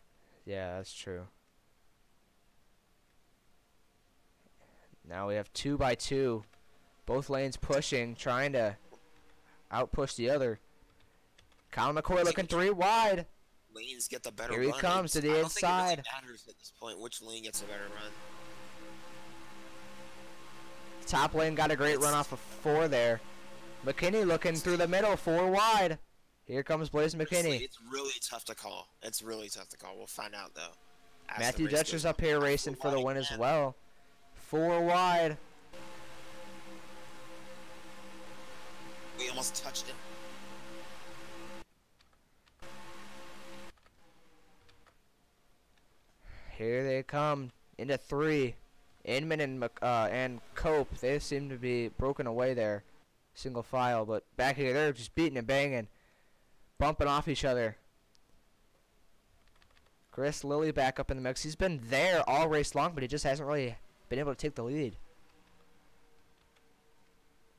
Yeah, that's true. Now we have 2 by 2. Both lanes pushing, trying to outpush the other. Colin McCoy looking 3 wide. Lanes get the better run. Here he comes to the inside. I don't think it really matters at this point which lane gets a better run. Top lane got a great run off of 4 there. McKinney looking through the middle, 4 wide. Here comes Blaze McKinney. It's really tough to call. It's really tough to call. We'll find out, though. Matthew Dutcher's up here racing for the win as well. 4 wide. We almost touched him. Here they come into 3. Inman and Cope, they seem to be broken away there. Single file, but back here, they're just beating and banging. Bumping off each other. Chris Lilly back up in the mix. He's been there all race long, but he just hasn't really been able to take the lead.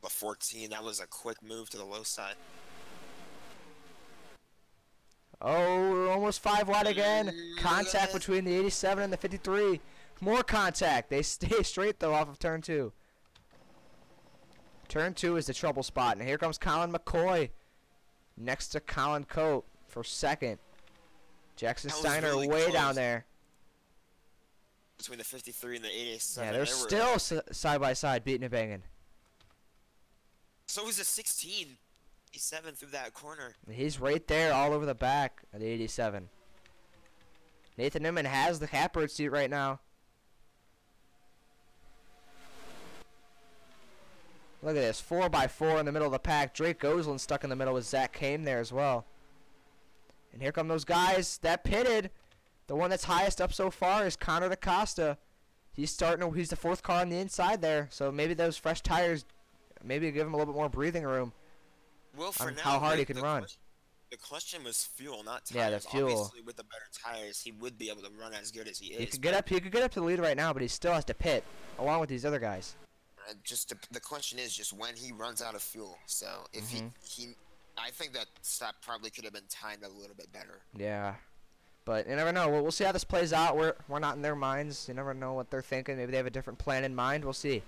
The 14, that was a quick move to the low side. Oh, we're almost 5 wide again. Contact between the 87 and the 53. More contact. They stay straight, though, off of turn 2. Turn 2 is the trouble spot. And here comes Colin McCoy next to Colin Cope for second. Jackson Steiner really way close. Down there. Between the 53 and the 87. Yeah, they're still side by side beating and banging. So was the 16. 87 through that corner. He's right there all over the back of the 87. Nathan Inman has the catbird seat right now. Look at this, 4x4 in the middle of the pack. Drake Gosling stuck in the middle with Zach Kame there as well. And here come those guys that pitted. The one that's highest up so far is Connor DaCosta. He's the fourth car on the inside there. So maybe those fresh tires, maybe give him a little bit more breathing room. Well, for now, how hard he can run. The question was fuel, not tires. Yeah, the fuel. Obviously, with the better tires, he would be able to run as good as he is. He could get up to the lead right now, but he still has to pit, along with these other guys. The question is just when he runs out of fuel. So if I think that stop probably could have been timed a little bit better. Yeah, but you never know. We'll see how this plays out. We're not in their minds. You never know what they're thinking. Maybe they have a different plan in mind. We'll see.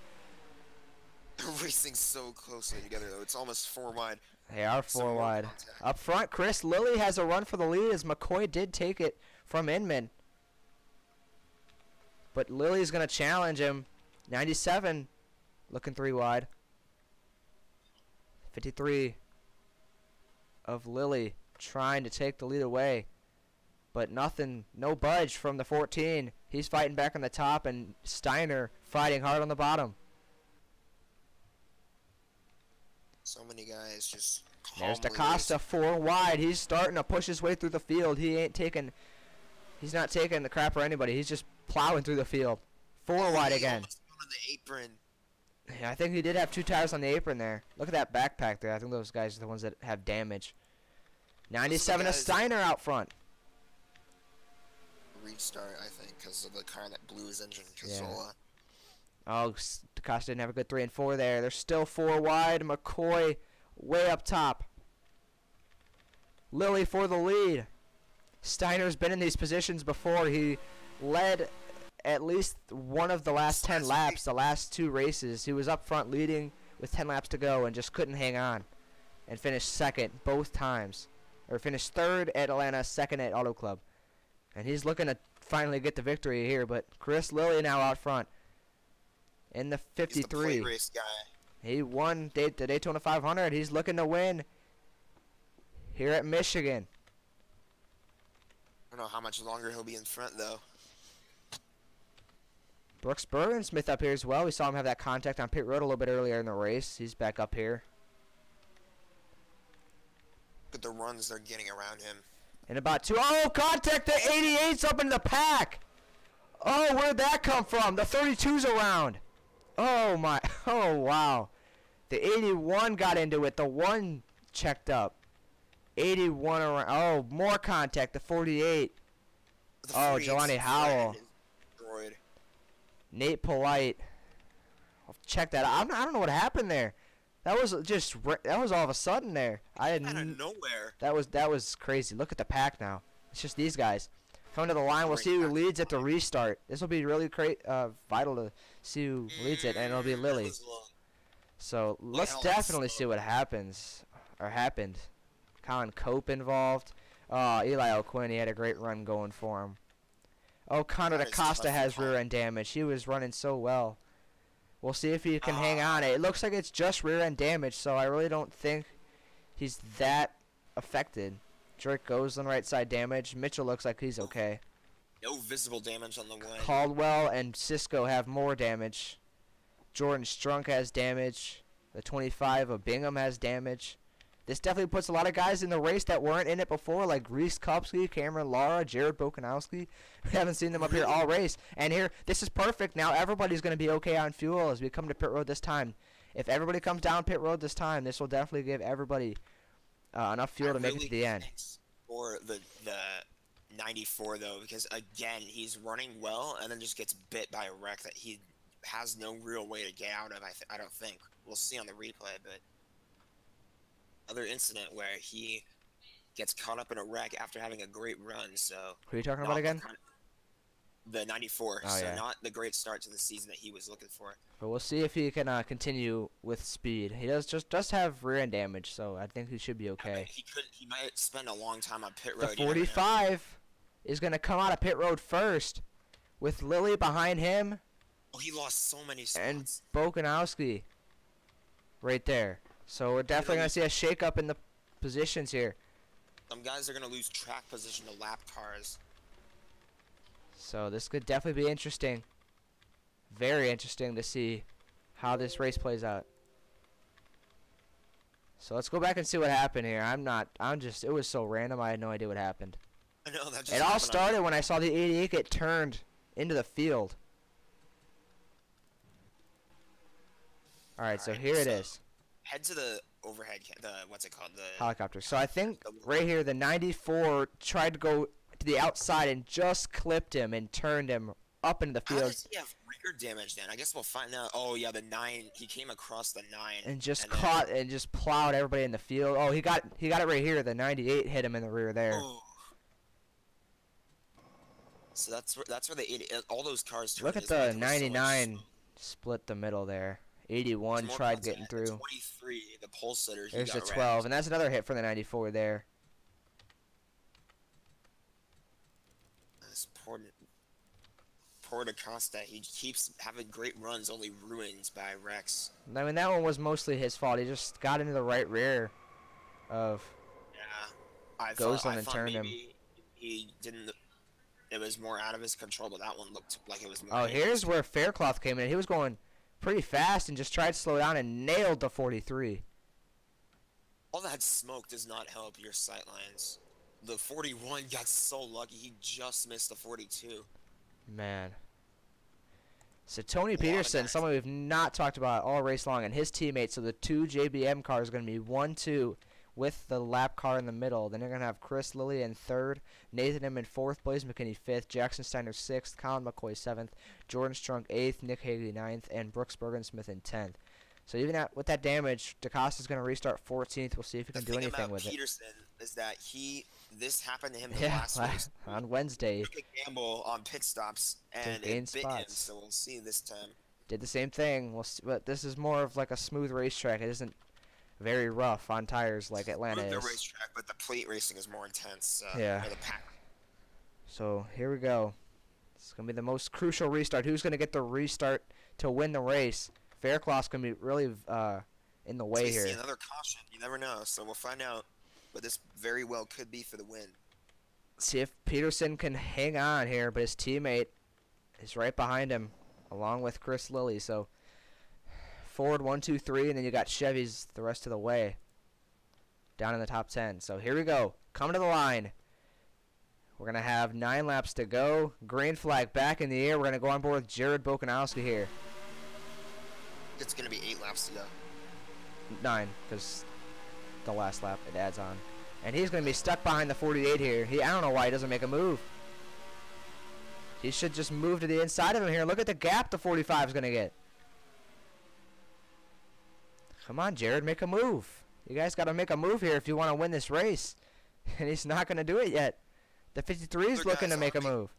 They're racing so closely together though. It's almost 4 wide. They are 4 wide. Up front, Chris Lilly has a run for the lead as McCoy did take it from Inman. But Lilly's going to challenge him. 97, looking 3 wide. 53 of Lilly trying to take the lead away. But nothing, no budge from the 14. He's fighting back on the top, and Steiner fighting hard on the bottom. So many guys just There's DaCosta 4 wide. He's starting to push his way through the field. He's not taking the crap for anybody. He's just plowing through the field. 4 wide again. On the apron. Yeah, I think he did have 2 tires on the apron there. Look at that backpack there. I think those guys are the ones that have damage. 97 of Steiner out front. Restart, I think, because of the car that blew his engine. Yeah. Oh, DaCosta didn't have a good 3 and 4 there. They're still 4 wide. McCoy way up top. Lilly for the lead. Steiner's been in these positions before. He led at least one of the last 10 laps, the last 2 races. He was up front leading with 10 laps to go and just couldn't hang on. And finished second both times. Or finished third at Atlanta, second at Auto Club. And he's looking to finally get the victory here. But Chris Lilly now out front. In the 53. He's the plate race guy. He won the Daytona 500. He's looking to win here at Michigan. I don't know how much longer he'll be in front, though. Brooks Bergensmith up here as well. We saw him have that contact on pit road a little bit earlier in the race. He's back up here. But the runs they're getting around him. And about 2. Oh, contact the 88's up in the pack. Oh, where'd that come from? The 32's around. Oh, my. Oh, wow. The 81 got into it. The 1 checked up. 81 around. Oh, more contact. The 48. Oh, Jelani Howell. Nate Polite. Check that out. I don't know what happened there. That was all of a sudden there. I didn't. Out of nowhere. That was crazy. Look at the pack now. It's just these guys coming to the line. We'll see who leads at the restart. This will be really vital to see who leads it, and it'll be Lilly. So let's definitely see what happens or happened. Colin Cope involved. Eli O'Quinn, he had a great run going for him. Oh, Connor DaCosta has rear end damage. He was running so well. We'll see if he can hang on. It looks like it's just rear end damage, so I really don't think he's that affected. Drake Gosling right side damage. Mitchell looks like he's okay. No visible damage on the one. Caldwell and Cisco have more damage. Jordan Strunk has damage. The 25 of Bingham has damage. This definitely puts a lot of guys in the race that weren't in it before, like Reese Kupski, Cameron Lara, Jared Bokanowski. We haven't seen them up here all race. And here, this is perfect. Now everybody's going to be okay on fuel as we come to pit road this time. If everybody comes down pit road this time, this will definitely give everybody enough fuel to make it to the end. For the 94, though, because, again, he's running well and then just gets bit by a wreck that he has no real way to get out of, I don't think. We'll see on the replay, but other incident where he gets caught up in a wreck after having a great run, so... Who are you talking about again? The 94, oh, so yeah. Not the great start to the season that he was looking for. But we'll see if he can continue with speed. He does have rear end damage, so I think he should be okay. He might spend a long time on pit road. The 45 is going to come out of pit road first with Lilly behind him. Oh, he lost so many spots. And Bokanowski right there. So we're definitely going to see a shake-up in the positions here. Some guys are going to lose track position to lap cars. So this could definitely be interesting. Very interesting to see how this race plays out. So let's go back and see what happened here. It was so random, I had no idea what happened. I know that just It all happened started when I saw the 88 get turned into the field. Alright, so here it is. Head to the overhead, what's it called? The Helicopter. So I think right here, the 94 tried to go to the outside and just clipped him and turned him up into the How field. does he have rear damage then? I guess we'll find out. Oh yeah, the 9. He came across the 9 And just caught and just plowed everybody in the field. Oh, he got it right here. The 98 hit him in the rear there. Oh. So that's where the 80, all those cars turned. Look at the 99 split the middle there. 81 tried getting through. 23, the pole sitter. There's the 12, and that's another hit for the 94 there. This poor DaCosta. He keeps having great runs, only ruined by wrecks. I mean, that one was mostly his fault. He just got into the right rear of Gosling and turned him. He didn't. It was more out of his control, but that one looked like it was more. Oh, here's where Faircloth came in. He was going pretty fast and just tried to slow down and nailed the 43. All that smoke does not help your sight lines. The 41 got so lucky, he just missed the 42. Man. So Tony Peterson, someone we've not talked about all race long, and his teammates. So the 2 JBM cars are going to be 1-2 with the lap car in the middle. Then you're going to have Chris Lilly in 3rd, Nathan M in 4th, Blaze McKinney 5th, Jackson Steiner 6th, Colin McCoy 7th, Jordan Strunk 8th, Nick Hagley 9th, and Brooks Bergensmith in 10th. So even with that damage, DaCosta's going to restart 14th. We'll see if he can do anything with it. The thing about Peterson is that this happened to him the last race. On Wednesday. Took a gamble on pit stops, and it bit him, so we'll see this time. Did the same thing. We'll see, but this is more of like a smooth racetrack. It isn't very rough on tires like Atlanta is. The racetrack, but the plate racing is more intense. Yeah. So here we go. It's going to be the most crucial restart. Who's going to get the restart to win the race? Faircloth's going to be really in the way here. Another caution. You never know. So we'll find out. But this very well could be for the win. See if Peterson can hang on here, but his teammate is right behind him, along with Chris Lilly. So Ford 1, 2, 3, and then you got Chevys the rest of the way down in the top 10. So here we go. Coming to the line. We're going to have 9 laps to go. Green flag back in the air. We're going to go on board with Jared Bokanowski here. It's going to be 8 laps to go. 9, because the last lap it adds on. And he's going to be stuck behind the 48 here. I don't know why he doesn't make a move. He should just move to the inside of him here. Look at the gap the 45 is going to get. Come on, Jared, make a move. You guys got to make a move here if you want to win this race. And he's not going to do it yet. The 53 is looking to make a move.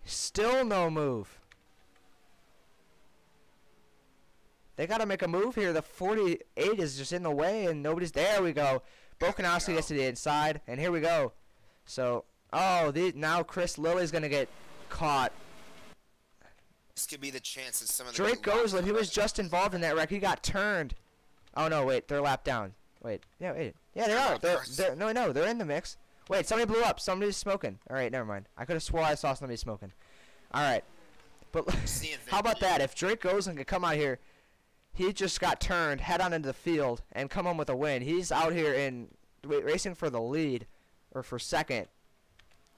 Still no move. They got to make a move here. The 48 is just in the way, and nobody's there. We go. Bokanowski gets to the inside, and here we go. So, now Chris Lilly's going to get caught. This could be the chance that some of the Drake Gosling, he was just involved in that wreck. He got turned. Oh, no, wait. They're lapped down. Wait. Yeah, wait. Yeah, they are. No, they're in the mix. Wait, somebody blew up. Somebody's smoking. All right, never mind. I could have swore I saw somebody smoking. All right. But how about that? If Drake Gosling could come out here, he just got turned, head on into the field, and come home with a win. He's out here racing for the lead, or for second.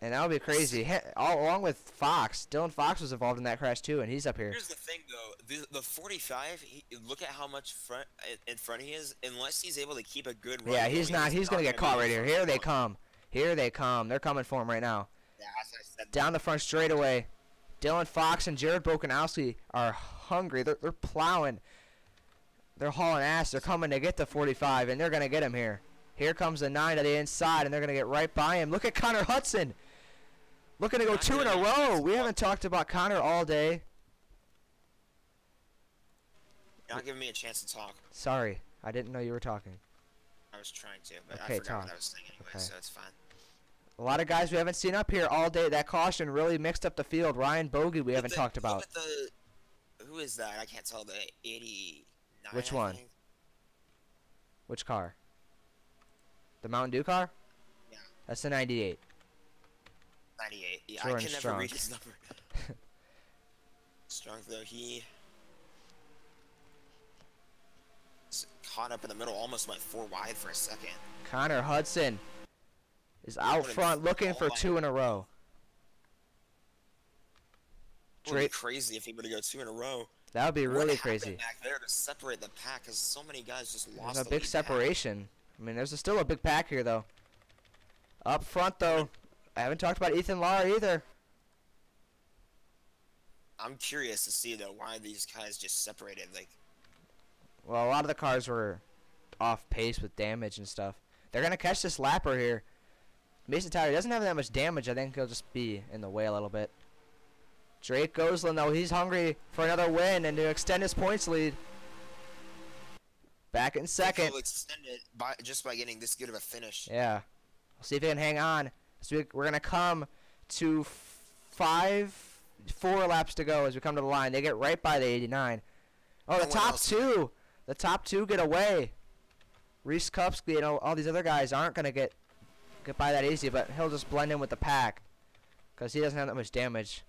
And that would be crazy. Along with Fox. Dylan Fox was involved in that crash, too, and he's up here. Here's the thing, though. The 45, look at how much in front he is. Unless he's able to keep a good run. Yeah, he's not. He's going to get caught right here. Here they come. Here they come. They're coming for him right now. Yeah, as I said. Down the front straightaway. Dylan Fox and Jared Bokanowski are hungry. They're plowing. They're hauling ass. They're coming to get the 45, and they're going to get him here. Here comes the 9 to the inside, and they're going to get right by him. Look at Connor Hudson. Looking to go 2 in a row. We haven't talked about Connor all day. You're not giving me a chance to talk. Sorry. I didn't know you were talking. I was trying to, but okay, I forgot what I was saying anyway, so it's fine. A lot of guys we haven't seen up here all day. That caution really mixed up the field. Ryan Bogey we haven't talked about. Who is that? I can't tell. The 89. Which one? Which car? The Mountain Dew car? Yeah. That's the 98. 98. Yeah, I Jordan can never Strong. read his number. Strong, though, he caught up in the middle, almost went 4 wide for a second. Connor Hudson is out front looking for 2 in a row. It would be crazy if he were to go 2 in a row. That would be really crazy. Back there to separate the pack, because so many guys just lost. There's a big separation. I mean, there's still a big pack here, though. Up front, though, I haven't talked about Ethan Lara either. I'm curious to see, though, why these guys just separated. Like, well, a lot of the cars were off pace with damage and stuff. They're going to catch this lapper here. Mason Tyler doesn't have that much damage. I think he'll just be in the way a little bit. Drake Gosselin, though, he's hungry for another win and to extend his points lead. Back in second. He'll extend it just by getting this good of a finish. Yeah. We'll see if he can hang on. So we're going to come to 4 laps to go as we come to the line. They get right by the 89. Oh, the top two. The top 2 get away. Reese Kupski and all these other guys aren't going to get by that easy, but he'll just blend in with the pack because he doesn't have that much damage.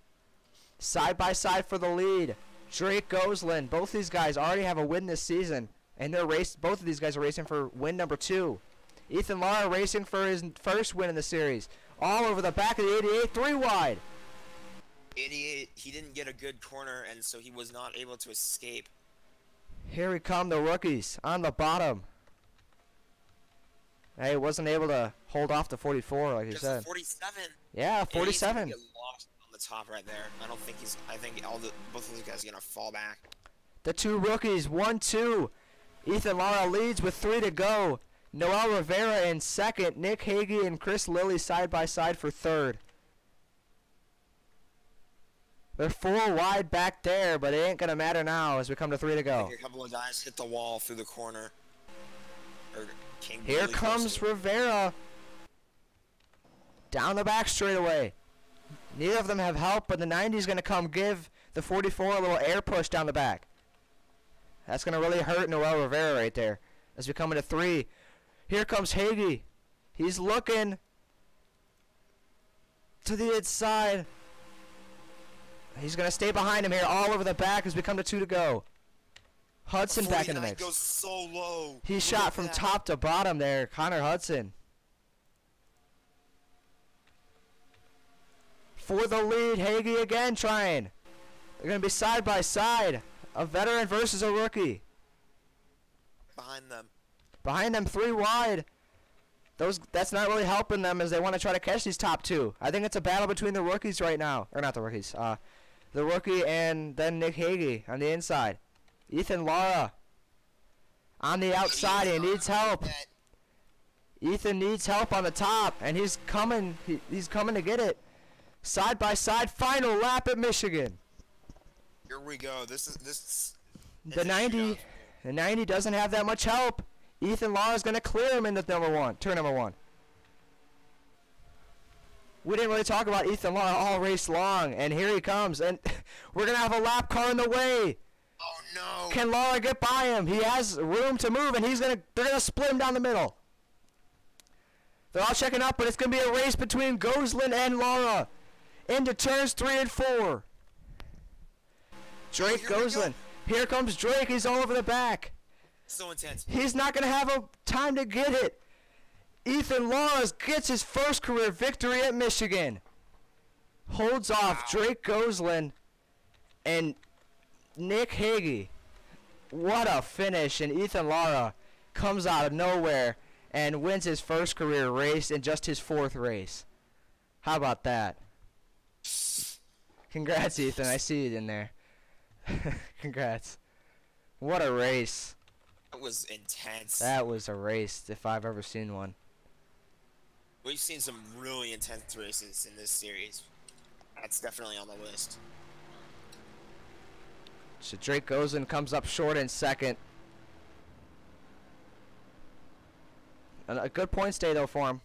Side by side for the lead. Drake Gosselin. Both these guys already have a win this season, and both of these guys are racing for win number 2. Ethan Lara racing for his first win in the series. All over the back of the 88, 3 wide. 88, he didn't get a good corner, and so he was not able to escape. Here we come, the rookies on the bottom. Hey, wasn't able to hold off the 44 like you said. 47. Yeah, 47. Get lost on the top right there. I don't think he's. I think both of these guys are gonna fall back. The 2 rookies, 1-2. Ethan Lara leads with 3 to go. Noel Rivera in second. Nick Hagee and Chris Lilly side by side for third. They're 4 wide back there, but it ain't gonna matter now as we come to 3 to go. A couple of guys hit the wall through the corner. Here comes Rivera. Down the back straightaway. Neither of them have help, but the 90 is going to come give the 44 a little air push down the back. That's going to really hurt Noel Rivera right there as we come into 3. Here comes Hagee. He's looking to the inside. He's going to stay behind him here all over the back as we come to 2 to go. Hudson back in the mix. Goes so low. He shot from top to bottom there, Connor Hudson. For the lead, Hagee again trying. They're going to be side by side. A veteran versus a rookie. Behind them. Behind them, 3 wide. That's not really helping them as they want to try to catch these top 2. I think it's a battle between the rookies right now. Or not the rookies. The rookie and then Nick Hagee on the inside. Ethan Lara on the outside. He needs help. Ethan needs help on the top, and he's coming. He's coming to get it. Side by side, final lap at Michigan. Here we go. This. The 90 doesn't have that much help. Ethan Lara is going to clear him in the turn number 1. We didn't really talk about Ethan Lara all race long, and here he comes, and we're going to have a lap car in the way. Oh no! Can Lara get by him? He has room to move, and they're gonna split him down the middle. They're all checking up, but it's gonna be a race between Gosselin and Lara into turns 3 and 4. Drake Gosselin. Here comes Drake. He's all over the back. So intense. He's not gonna have a time to get it. Ethan Lara gets his first career victory at Michigan. Holds off Drake Gosselin and Nick Hagee. What a finish, and Ethan Lara comes out of nowhere and wins his first career race in just his 4th race. How about that? Congrats, Ethan. I see you in there. Congrats. What a race. That was intense. That was a race if I've ever seen one. We've seen some really intense races in this series. That's definitely on the list. So Drake Gosselin comes up short in second. And a good point stay though for him.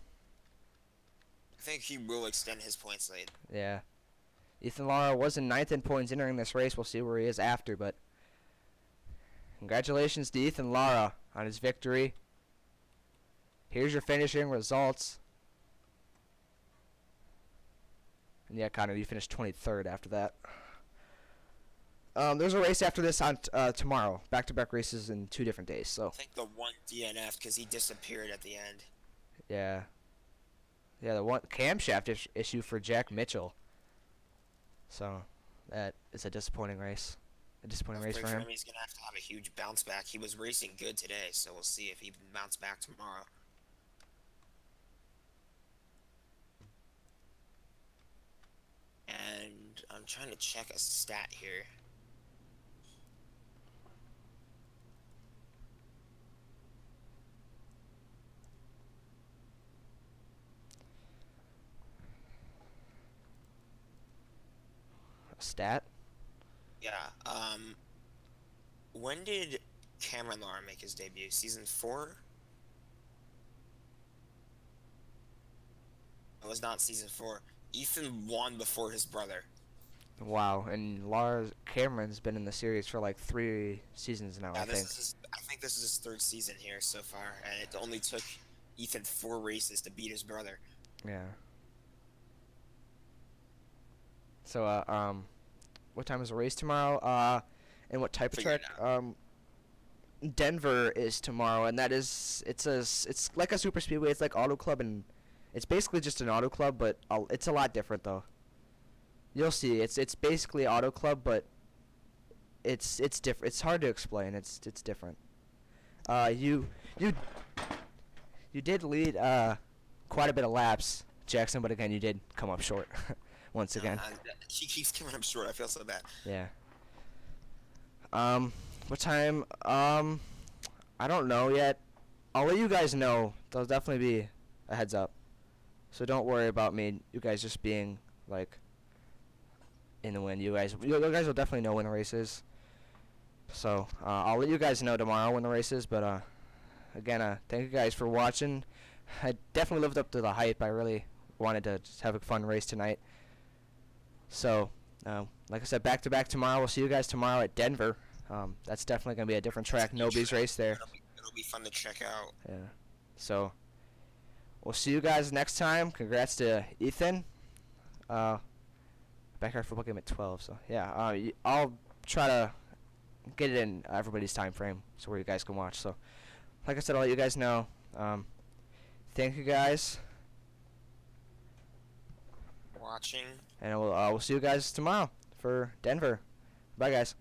I think he will extend his points lead. Yeah. Ethan Lara was in 9th in points entering this race. We'll see where he is after, but congratulations to Ethan Lara on his victory. Here's your finishing results. And yeah, Connor, you finished 23rd after that. There's a race after this on tomorrow. Back-to-back races in 2 different days. So I think the one DNF because he disappeared at the end. yeah, yeah, the one camshaft issue for Jack Mitchell. So that is a disappointing race. A disappointing race for him. He's gonna have to have a huge bounce back. He was racing good today, so we'll see if he bounce back tomorrow. And I'm trying to check a stat here. A stat? Yeah. When did Cameron Lara make his debut? Season 4? It was not season 4. Ethan won before his brother. Wow, and Lars Cameron's been in the series for like 3 seasons now, Yeah, I think. I think this is his 3rd season here so far, and it only took Ethan 4 races to beat his brother. Yeah. So, what time is the race tomorrow? And what type of Figure track? it Denver is tomorrow, and that is it's like a super speedway. It's like auto club, and it's basically just an auto club, but it's a lot different though. You'll see. It's basically auto club, but it's different. It's hard to explain. It's different. You did lead quite a bit of laps, Jackson, but again you did come up short once again. She keeps coming up short. I feel so bad. Yeah. What time? I don't know yet. I'll let you guys know. There'll definitely be a heads up. So don't worry about me. You guys just being like in the win. You guys will definitely know when the race is. So I'll let you guys know tomorrow when the race is. But again, thank you guys for watching. I definitely lived up to the hype. I really wanted to just have a fun race tonight. So like I said, back to back tomorrow. We'll see you guys tomorrow at Denver. That's definitely gonna be a different track. Nobody's race there. It'll be fun to check out. Yeah. So we'll see you guys next time. Congrats to Ethan. Backyard football game at 12. So yeah, I'll try to get it in everybody's time frame so where you guys can watch. So like I said, I'll let you guys know. Thank you guys. Watching. And we'll see you guys tomorrow for Denver. Bye guys.